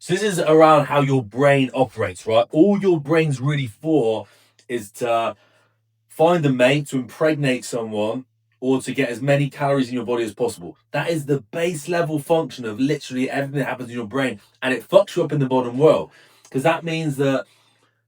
So this is around how your brain operates, right? All your brain's really for is to find a mate, to impregnate someone, or to get as many calories in your body as possible. That is the base level function of literally everything that happens in your brain. And it fucks you up in the modern world. Because that means that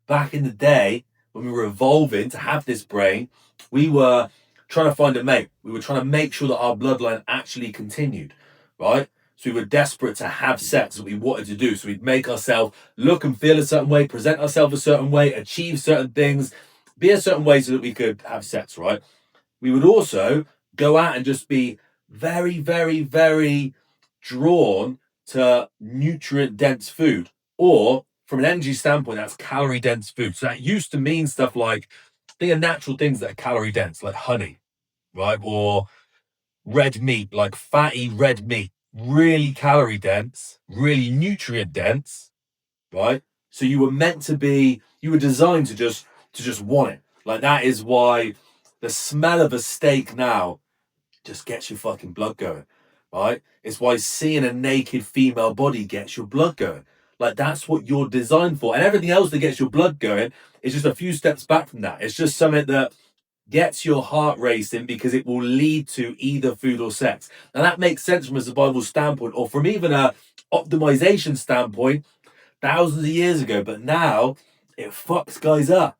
back in the day, when we were evolving to have this brain, we were trying to find a mate. We were trying to make sure that our bloodline actually continued, right? So we were desperate to have sex that we wanted to do. So we'd make ourselves look and feel a certain way, present ourselves a certain way, achieve certain things, be a certain way so that we could have sex, right? We would also go out and just be very, very, very drawn to nutrient dense food, or from an energy standpoint, that's calorie dense food. So that used to mean stuff like, think of natural things that are calorie dense, like honey, right? Or red meat, like fatty red meat, really calorie dense, really nutrient dense, right? So you were meant to be, you were designed to just want it. Like that is why the smell of a steak now just gets your fucking blood going, right? It's why seeing a naked female body gets your blood going. Like that's what you're designed for. And everything else that gets your blood going is just a few steps back from that. It's just something that gets your heart racing because it will lead to either food or sex. Now that makes sense from a survival standpoint or from even a optimization standpoint thousands of years ago. But now it fucks guys up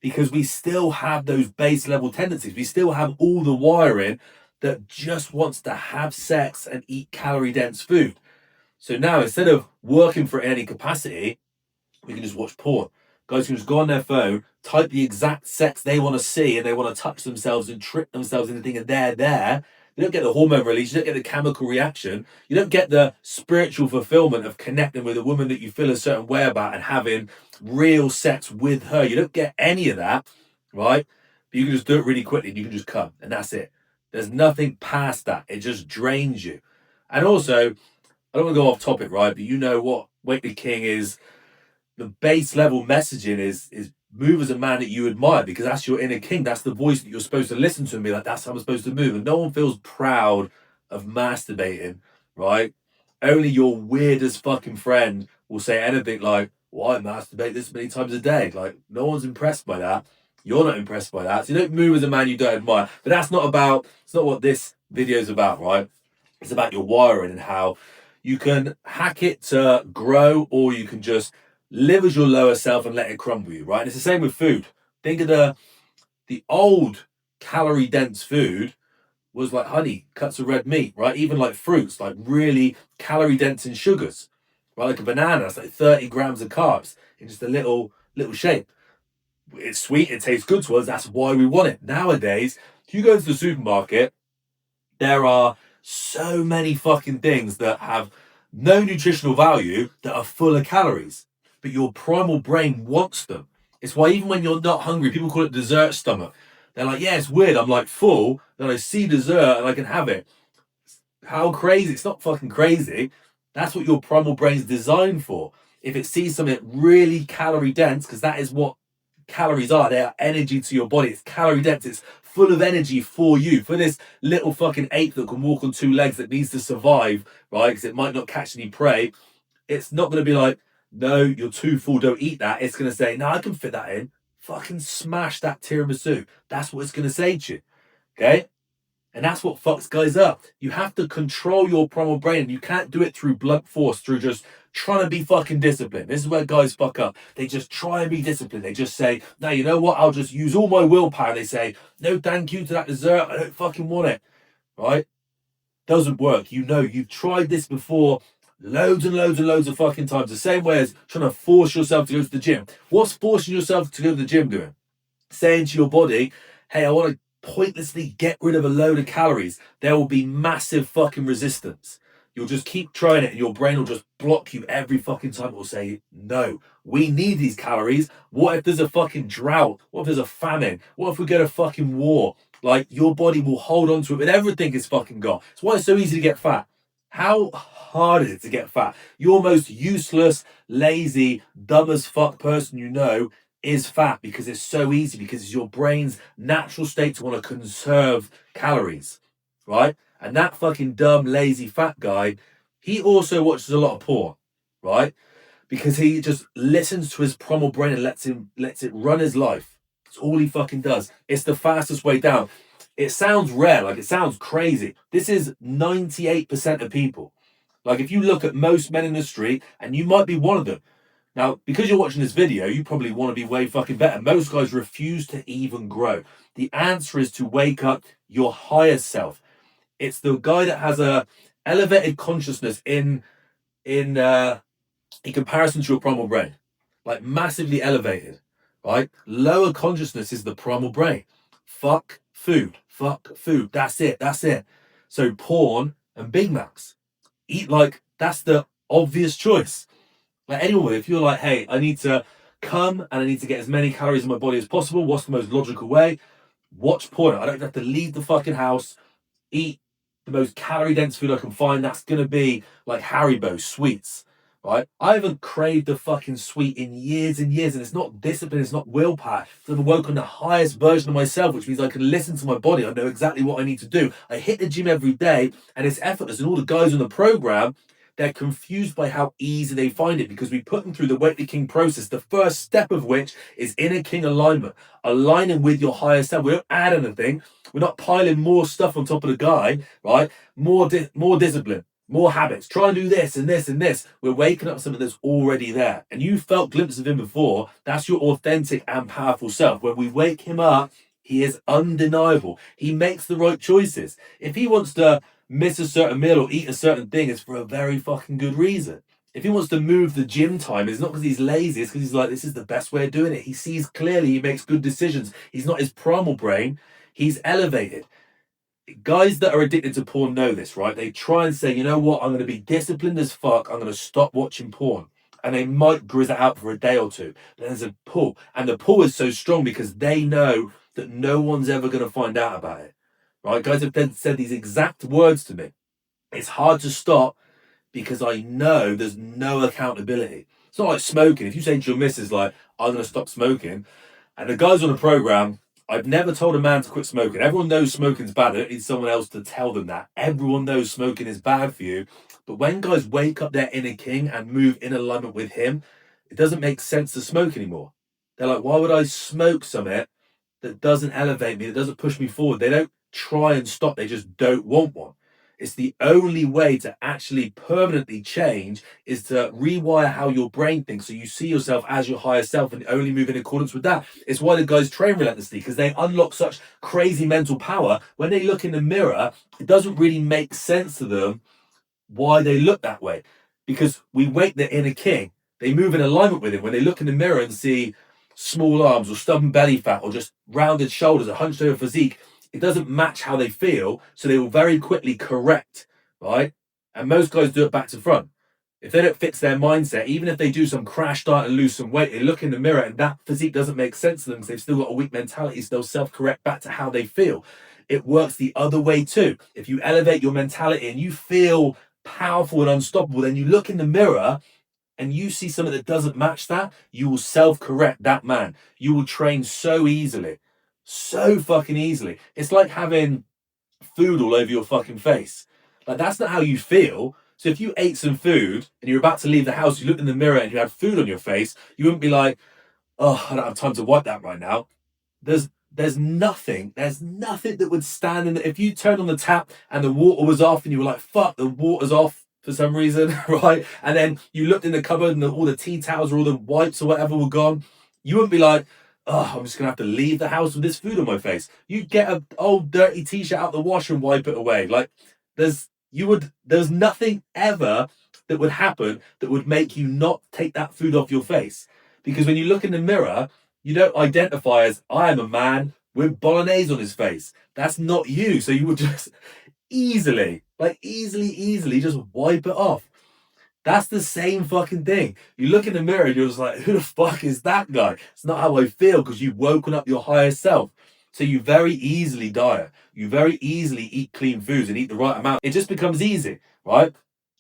because we still have those base level tendencies. We still have all the wiring that just wants to have sex and eat calorie dense food. So now instead of working for any capacity, we can just watch porn. Guys can just go on their phone, type the exact sex they want to see, and they want to touch themselves and trick themselves into thinking they're there. You don't get the hormone release, you don't get the chemical reaction, you don't get the spiritual fulfillment of connecting with a woman that you feel a certain way about and having real sex with her. You don't get any of that, right? But you can just do it really quickly and you can just come, and that's it. There's nothing past that. It just drains you. And also, I don't want to go off topic, right? But you know what Wake the King is, the base level messaging is move as a man that you admire because that's your inner king. That's the voice that you're supposed to listen to and be like, that's how I'm supposed to move. And no one feels proud of masturbating, right? Only your weirdest fucking friend will say anything like, well, I masturbate this many times a day. Like, no one's impressed by that. You're not impressed by that. So you don't move as a man you don't admire. But that's not about, it's not what this video is about, right? It's about your wiring and how you can hack it to grow or you can just live as your lower self and let it crumble you, right? And it's the same with food. Think of the old calorie dense food was like honey, cuts of red meat, right? Even like fruits, like really calorie dense in sugars, right? Like a banana, that's like 30 grams of carbs in just a little shape. It's sweet, it tastes good to us, that's why we want it. Nowadays, if you go into the supermarket, there are so many fucking things that have no nutritional value that are full of calories, but your primal brain wants them. It's why even when you're not hungry, people call it dessert stomach. They're like, yeah, it's weird. I'm like full, then I see dessert and I can have it. How crazy? It's not fucking crazy. That's what your primal brain's designed for. If it sees something really calorie dense, because that is what calories are. They are energy to your body. It's calorie dense. It's full of energy for you. For this little fucking ape that can walk on two legs that needs to survive, right? Because it might not catch any prey. It's not going to be like, no, you're too full, don't eat that. It's going to say, no, I can fit that in. Fucking smash that tiramisu. That's what it's going to say to you. Okay? And that's what fucks guys up. You have to control your primal brain. You can't do it through blunt force, through just trying to be fucking disciplined. This is where guys fuck up. They just try and be disciplined. They just say, no, you know what? I'll just use all my willpower. They say, no, thank you to that dessert. I don't fucking want it. Right? Doesn't work. You know, you've tried this before loads and loads and loads of fucking times. The same way as trying to force yourself to go to the gym. What's forcing yourself to go to the gym doing? Saying to your body, hey, I want to pointlessly get rid of a load of calories. There will be massive fucking resistance. You'll just keep trying it and your brain will just block you every fucking time. It will say, no, we need these calories. What if there's a fucking drought? What if there's a famine? What if we get a fucking war? Like, your body will hold on to it with everything it's fucking got. It's why it's so easy to get fat. How hard is it to get fat? Your most useless, lazy, dumb as fuck person you know is fat because it's so easy, because it's your brain's natural state to want to conserve calories, right? And that fucking dumb, lazy, fat guy, he also watches a lot of porn, right? because he just listens to his primal brain and lets it run his life. It's all he fucking does. It's the fastest way down. It sounds rare, like it sounds crazy. This is 98% of people. Like if you look at most men in the street, and you might be one of them. Now, because you're watching this video, you probably want to be way fucking better. Most guys refuse to even grow. The answer is to wake up your higher self. It's the guy that has a elevated consciousness in comparison to your primal brain, like massively elevated, right? Lower consciousness is the primal brain. Fuck food. Fuck food. That's it. That's it. So porn and Big Macs. Eat like that's the obvious choice. Like anyone, if you're like, hey, I need to come and I need to get as many calories in my body as possible, what's the most logical way? Watch porn. I don't have to leave the fucking house, eat the most calorie dense food I can find. That's gonna be like Haribo sweets, right? I haven't craved the fucking sweet in years and years, and it's not discipline, it's not willpower. I've awoken the highest version of myself, which means I can listen to my body. I know exactly what I need to do. I hit the gym every day, and it's effortless. And all the guys on the program, they're confused by how easy they find it because we put them through the Wake the King process, the first step of which is inner king alignment, aligning with your higher self. We don't add anything. We're not piling more stuff on top of the guy, right? More discipline, more habits. Try and do this and this and this. We're waking up something that's already there. And you felt glimpses of him before. That's your authentic and powerful self. When we wake him up, he is undeniable. He makes the right choices. If he wants to miss a certain meal or eat a certain thing, it's for a very fucking good reason. If he wants to move the gym time, it's not because he's lazy, it's because he's like, this is the best way of doing it. He sees clearly, he makes good decisions. He's not his primal brain, he's elevated. Guys that are addicted to porn know this, right? They try and say, you know what, I'm going to be disciplined as fuck, I'm going to stop watching porn. And they might grizz it out for a day or two. Then there's a pull. And the pull is so strong because they know that no one's ever going to find out about it. Right? Guys have then said these exact words to me. It's hard to stop because I know there's no accountability. It's not like smoking. If you say to your missus, like, I'm going to stop smoking, and the guys on the program, I've never told a man to quit smoking. Everyone knows smoking's bad. They don't need someone else to tell them that. Everyone knows smoking is bad for you. But when guys wake up their inner king and move in alignment with him, it doesn't make sense to smoke anymore. They're like, why would I smoke something that doesn't elevate me, that doesn't push me forward? They don't try and stop, they just don't want one. It's the only way to actually permanently change is to rewire how your brain thinks so you see yourself as your higher self and only move in accordance with that. It's why the guys train relentlessly because they unlock such crazy mental power. When they look in the mirror, it doesn't really make sense to them why they look that way because we wake the inner king. They move in alignment with him. When they look in the mirror and see small arms or stubborn belly fat or just rounded shoulders, a hunched over physique, it doesn't match how they feel, so they will very quickly correct, right? And most guys do it back to front. If they don't fix their mindset, even if they do some crash diet and lose some weight, they look in the mirror and that physique doesn't make sense to them because they've still got a weak mentality, so they'll self-correct back to how they feel. It works the other way too. If you elevate your mentality and you feel powerful and unstoppable, then you look in the mirror and you see something that doesn't match that, you will self-correct that man. You will train so easily. So fucking easily. It's like having food all over your fucking face. Like that's not how you feel. So if you ate some food and you're about to leave the house, you looked in the mirror and you had food on your face, you wouldn't be like, oh, I don't have time to wipe that right now. There's nothing that would stand in the, if you turned on the tap and the water was off and you were like, fuck, the water's off for some reason, right? And then you looked in the cupboard and all the tea towels or all the wipes or whatever were gone, you wouldn't be like, oh, I'm just gonna have to leave the house with this food on my face. You'd get an old dirty t-shirt out the wash and wipe it away. Like there's nothing ever that would happen that would make you not take that food off your face. Because when you look in the mirror, you don't identify as I am a man with bolognese on his face. That's not you. So you would just easily just wipe it off. That's the same fucking thing. You look in the mirror and you're just like, who the fuck is that guy? It's not how I feel because you've woken up your higher self. So you very easily diet. You very easily eat clean foods and eat the right amount. It just becomes easy, right?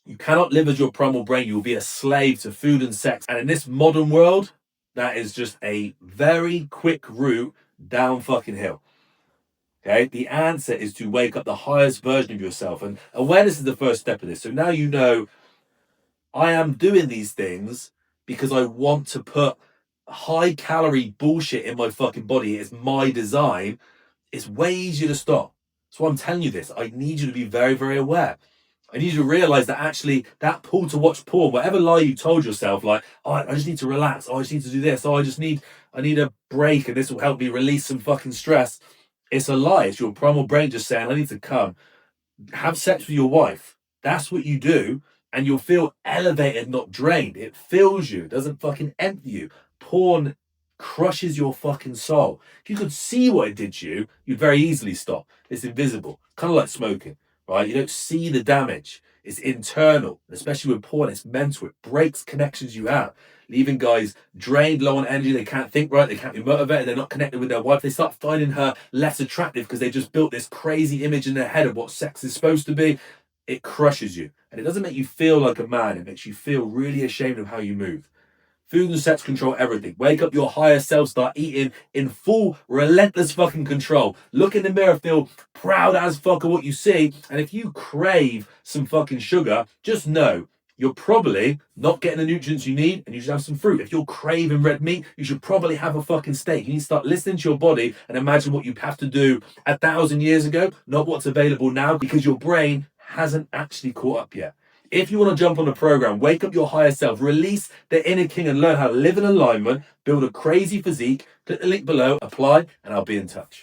You cannot live as your primal brain. You will be a slave to food and sex. And in this modern world, that is just a very quick route down fucking hill. Okay, the answer is to wake up the highest version of yourself. And awareness is the first step of this. So now you know I am doing these things because I want to put high calorie bullshit in my fucking body. It's my design. It's way easier to stop. So I'm telling you this. I need you to be very, very aware. I need you to realize that actually that pull to watch porn, whatever lie you told yourself, like, oh, I just need to relax. Oh, I just need to do this. Oh, I need a break and this will help me release some fucking stress. It's a lie. It's your primal brain just saying, I need to come. Have sex with your wife. That's what you do. And you'll feel elevated, not drained. It fills you. It doesn't fucking empty you. Porn crushes your fucking soul. If you could see what it did to you, you'd very easily stop. It's invisible. Kind of like smoking, right? You don't see the damage. It's internal, especially with porn. It's mental. It breaks connections you have, leaving guys drained, low on energy. They can't think right. They can't be motivated. They're not connected with their wife. They start finding her less attractive because they just built this crazy image in their head of what sex is supposed to be. It crushes you. And it doesn't make you feel like a man. It makes you feel really ashamed of how you move. Food and sex control everything. Wake up your higher self, start eating in full, relentless fucking control. Look in the mirror, feel proud as fuck of what you see. And if you crave some fucking sugar, just know you're probably not getting the nutrients you need and you should have some fruit. If you're craving red meat, you should probably have a fucking steak. You need to start listening to your body and imagine what you have to do 1,000 years ago, not what's available now, because your brain hasn't actually caught up yet. If you want to jump on the program, wake up your higher self, release the inner king and learn how to live in alignment, build a crazy physique, click the link below, apply, and I'll be in touch.